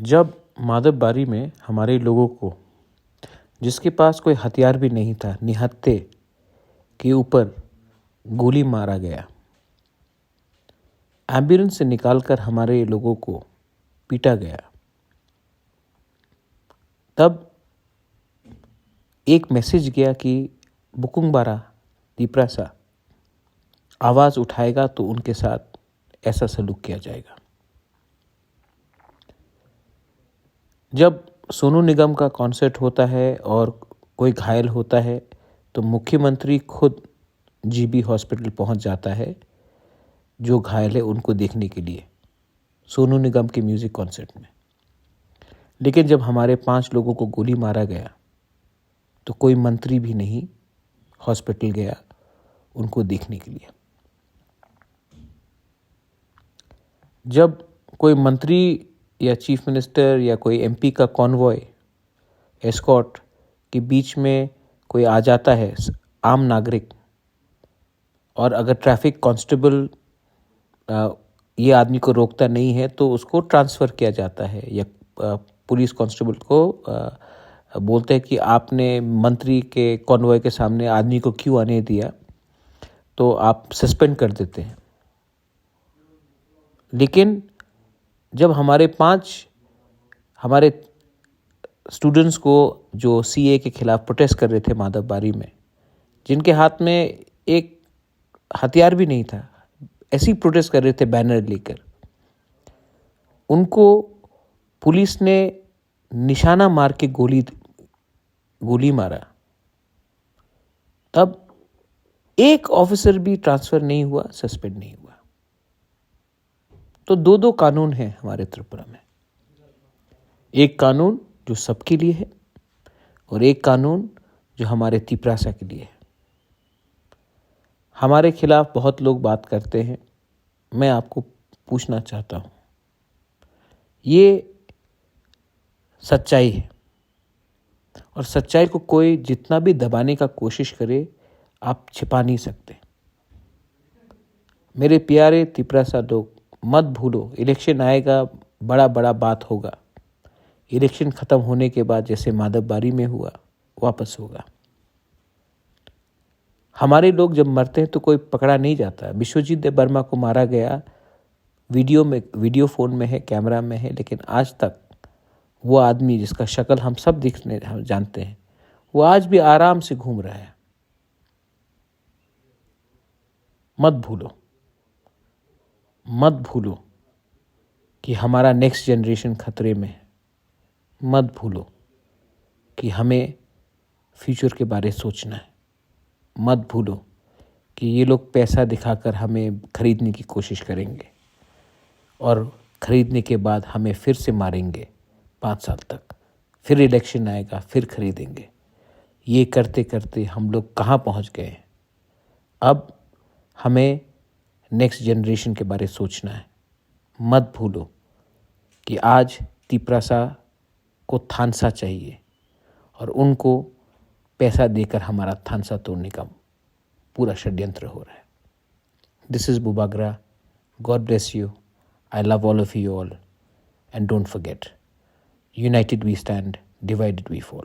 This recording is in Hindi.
जब माधवबारी में हमारे लोगों को, जिसके पास कोई हथियार भी नहीं था, निहत्थे के ऊपर गोली मारा गया, एम्बुलेंस से निकालकर हमारे लोगों को पीटा गया, तब एक मैसेज गया कि बुकुंग बारा तिप्रासा आवाज़ उठाएगा तो उनके साथ ऐसा सलूक किया जाएगा। जब सोनू निगम का कॉन्सर्ट होता है और कोई घायल होता है तो मुख्यमंत्री खुद जीबी हॉस्पिटल पहुंच जाता है जो घायल है उनको देखने के लिए सोनू निगम के म्यूज़िक कॉन्सर्ट में। लेकिन जब हमारे 5 लोगों को गोली मारा गया तो कोई मंत्री भी नहीं हॉस्पिटल गया उनको देखने के लिए। जब कोई मंत्री या चीफ मिनिस्टर या कोई एमपी का कॉन्वॉय एस्कॉर्ट के बीच में कोई आ जाता है, आम नागरिक, और अगर ट्रैफिक कांस्टेबल ये आदमी को रोकता नहीं है तो उसको ट्रांसफ़र किया जाता है, या पुलिस कांस्टेबल को बोलते हैं कि आपने मंत्री के कॉन्वॉय के सामने आदमी को क्यों आने दिया, तो आप सस्पेंड कर देते हैं। लेकिन जब हमारे स्टूडेंट्स को जो सीए के खिलाफ प्रोटेस्ट कर रहे थे माधवबारी में, जिनके हाथ में एक हथियार भी नहीं था, ऐसी प्रोटेस्ट कर रहे थे बैनर लेकर, उनको पुलिस ने निशाना मार के गोली मारा, तब एक ऑफिसर भी ट्रांसफ़र नहीं हुआ, सस्पेंड नहीं हुआ। तो 2 कानून हैं हमारे त्रिपुरा में, एक कानून जो सबके लिए है और एक कानून जो हमारे तिप्रासा के लिए है। हमारे खिलाफ बहुत लोग बात करते हैं, मैं आपको पूछना चाहता हूँ, ये सच्चाई है और सच्चाई को कोई जितना भी दबाने का कोशिश करे आप छिपा नहीं सकते। मेरे प्यारे तिप्रासा लोग, मत भूलो, इलेक्शन आएगा, बड़ा बात होगा। इलेक्शन ख़त्म होने के बाद जैसे माधवबारी में हुआ वापस होगा। हमारे लोग जब मरते हैं तो कोई पकड़ा नहीं जाता। विश्वजीत देव वर्मा को मारा गया, वीडियो फ़ोन में है, कैमरा में है, लेकिन आज तक वो आदमी जिसका शक्ल हम सब हम जानते हैं, वो आज भी आराम से घूम रहा है। मत भूलो कि हमारा नेक्स्ट जनरेशन खतरे में है। मत भूलो कि हमें फ्यूचर के बारे सोचना है। मत भूलो कि ये लोग पैसा दिखाकर हमें खरीदने की कोशिश करेंगे और खरीदने के बाद हमें फिर से मारेंगे 5 साल तक, फिर इलेक्शन आएगा, फिर खरीदेंगे। ये करते करते हम लोग कहाँ पहुँच गए हैं। अब हमें नेक्स्ट जनरेशन के बारे सोचना है। मत भूलो कि आज तिप्रासा को थानसा चाहिए और उनको पैसा देकर हमारा थानसा तोड़ने का पूरा षड्यंत्र हो रहा है। This is Bubagra. God bless you. I love all of you all, and don't forget, united we stand, divided we fall.